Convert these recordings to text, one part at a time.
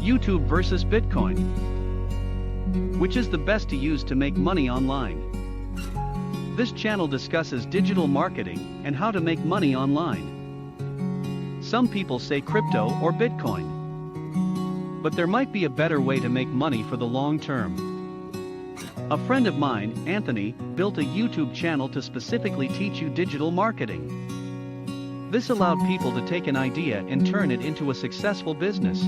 YouTube versus Bitcoin. Which is the best to use to make money online? This channel discusses digital marketing and how to make money online. Some people say crypto or Bitcoin. But there might be a better way to make money for the long term. A friend of mine, Anthony, built a YouTube channel to specifically teach you digital marketing. This allowed people to take an idea and turn it into a successful business.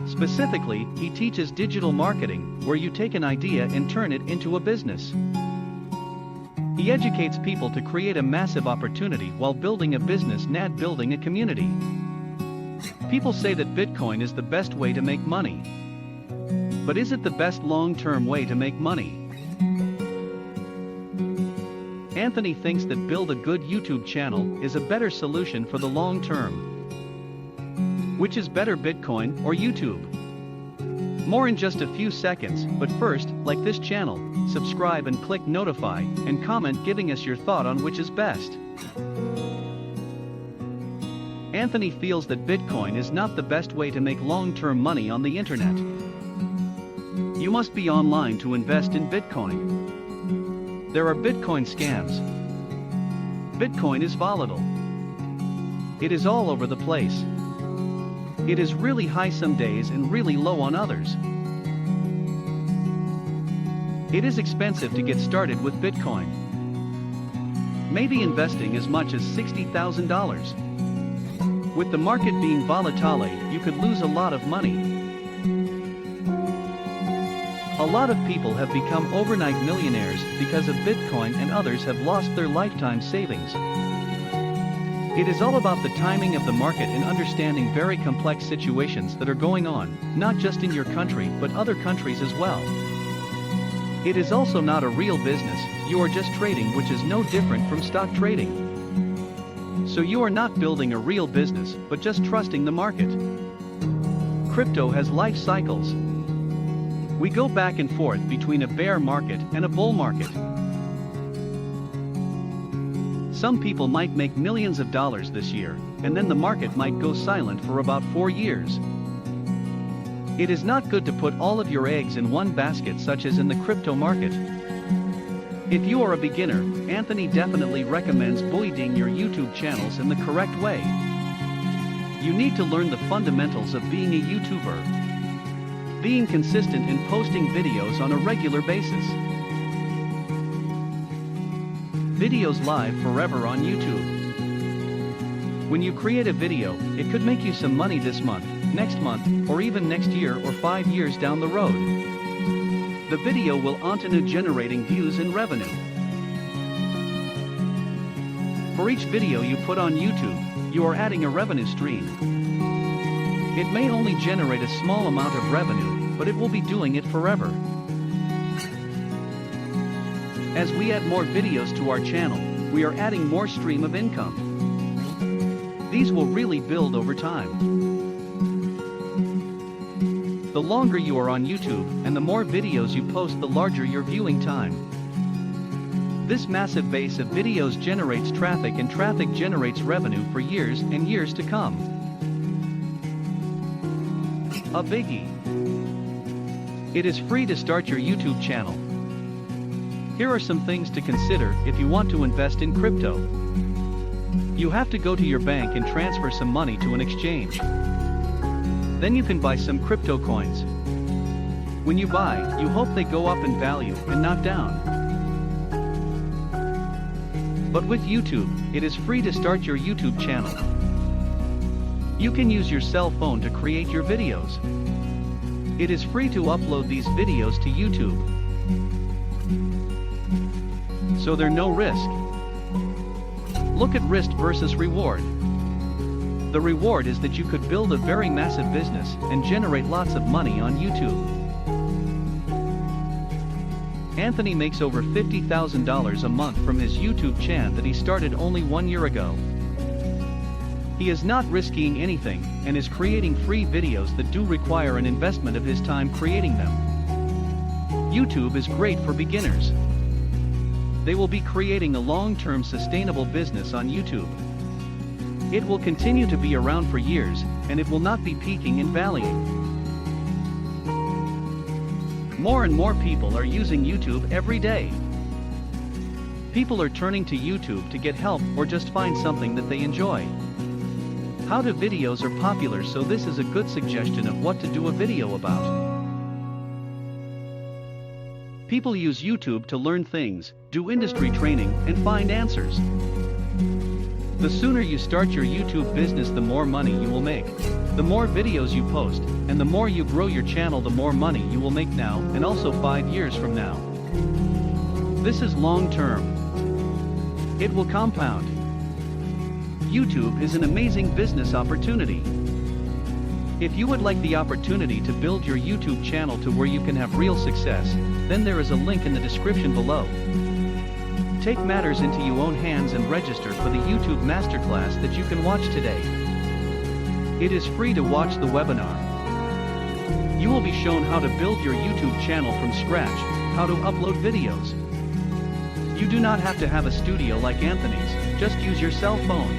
Specifically, he teaches digital marketing, where you take an idea and turn it into a business. He educates people to create a massive opportunity while building a business, not building a community. People say that Bitcoin is the best way to make money. But is it the best long-term way to make money? Anthony thinks that build a good YouTube channel is a better solution for the long term. Which is better, Bitcoin or YouTube? More in just a few seconds, but first, like this channel, subscribe and click notify, and comment giving us your thought on which is best. Anthony feels that Bitcoin is not the best way to make long-term money on the internet. You must be online to invest in Bitcoin. There are Bitcoin scams. Bitcoin is volatile. It is all over the place. It is really high some days and really low on others. It is expensive to get started with Bitcoin. Maybe investing as much as $60,000. With the market being volatile, you could lose a lot of money. A lot of people have become overnight millionaires because of Bitcoin, and others have lost their lifetime savings. It is all about the timing of the market and understanding very complex situations that are going on, not just in your country but other countries as well. It is also not a real business, you are just trading, which is no different from stock trading. So you are not building a real business, but just trusting the market. Crypto has life cycles. We go back and forth between a bear market and a bull market. Some people might make millions of dollars this year, and then the market might go silent for about 4 years. It is not good to put all of your eggs in one basket, such as in the crypto market. If you are a beginner, Anthony definitely recommends building your YouTube channels in the correct way. You need to learn the fundamentals of being a YouTuber. Being consistent in posting videos on a regular basis. Videos live forever on YouTube. When you create a video, it could make you some money this month, next month, or even next year or 5 years down the road. The video will continue generating views and revenue. For each video you put on YouTube, you are adding a revenue stream. It may only generate a small amount of revenue, but it will be doing it forever. As we add more videos to our channel, we are adding more stream of income. These will really build over time. The longer you are on YouTube and the more videos you post, the larger your viewing time. This massive base of videos generates traffic, and traffic generates revenue for years and years to come. A biggie. It is free to start your YouTube channel. Here are some things to consider if you want to invest in crypto. You have to go to your bank and transfer some money to an exchange. Then you can buy some crypto coins. When you buy, you hope they go up in value and not down. But with YouTube, it is free to start your YouTube channel. You can use your cell phone to create your videos. It is free to upload these videos to YouTube. So there's no risk. Look at risk versus reward. The reward is that you could build a very massive business and generate lots of money on YouTube. Anthony makes over $50,000 a month from his YouTube channel that he started only 1 year ago. He is not risking anything and is creating free videos that do require an investment of his time creating them. YouTube is great for beginners. They will be creating a long-term sustainable business on YouTube. It will continue to be around for years, and it will not be peaking and valleying. More and more people are using YouTube every day. People are turning to YouTube to get help or just find something that they enjoy. How-to videos are popular, so this is a good suggestion of what to do a video about. People use YouTube to learn things, do industry training, and find answers. The sooner you start your YouTube business, the more money you will make. The more videos you post, and the more you grow your channel, the more money you will make now and also 5 years from now. This is long term. It will compound. YouTube is an amazing business opportunity. If you would like the opportunity to build your YouTube channel to where you can have real success, then there is a link in the description below. Take matters into your own hands and register for the YouTube Masterclass that you can watch today. It is free to watch the webinar. You will be shown how to build your YouTube channel from scratch, how to upload videos. You do not have to have a studio like Anthony's, just use your cell phone.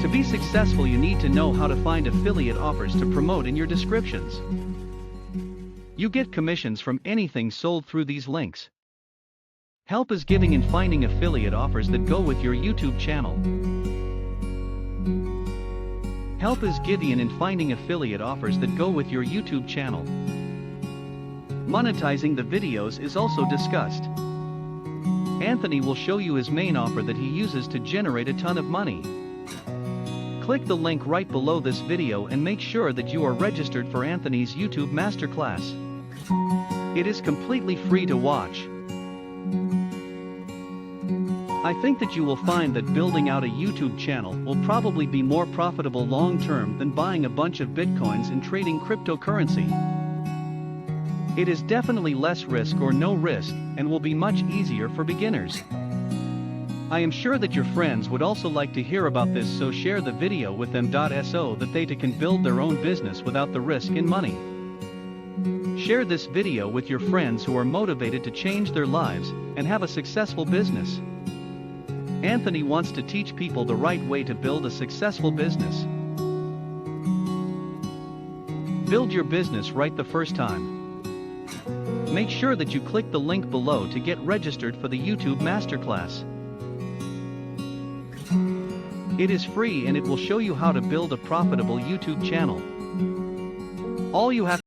To be successful, you need to know how to find affiliate offers to promote in your descriptions. You get commissions from anything sold through these links. Help is giving in finding affiliate offers that go with your YouTube channel. Help is Gideon in finding affiliate offers that go with your YouTube channel. Monetizing the videos is also discussed. Anthony will show you his main offer that he uses to generate a ton of money. Click the link right below this video and make sure that you are registered for Anthony's YouTube Masterclass. It is completely free to watch. I think that you will find that building out a YouTube channel will probably be more profitable long term than buying a bunch of bitcoins and trading cryptocurrency. It is definitely less risk or no risk, and will be much easier for beginners. I am sure that your friends would also like to hear about this, so share the video with them so that they too can build their own business without the risk in money. Share this video with your friends who are motivated to change their lives and have a successful business. Anthony wants to teach people the right way to build a successful business. Build your business right the first time. Make sure that you click the link below to get registered for the YouTube Masterclass. It is free and it will show you how to build a profitable YouTube channel. All you have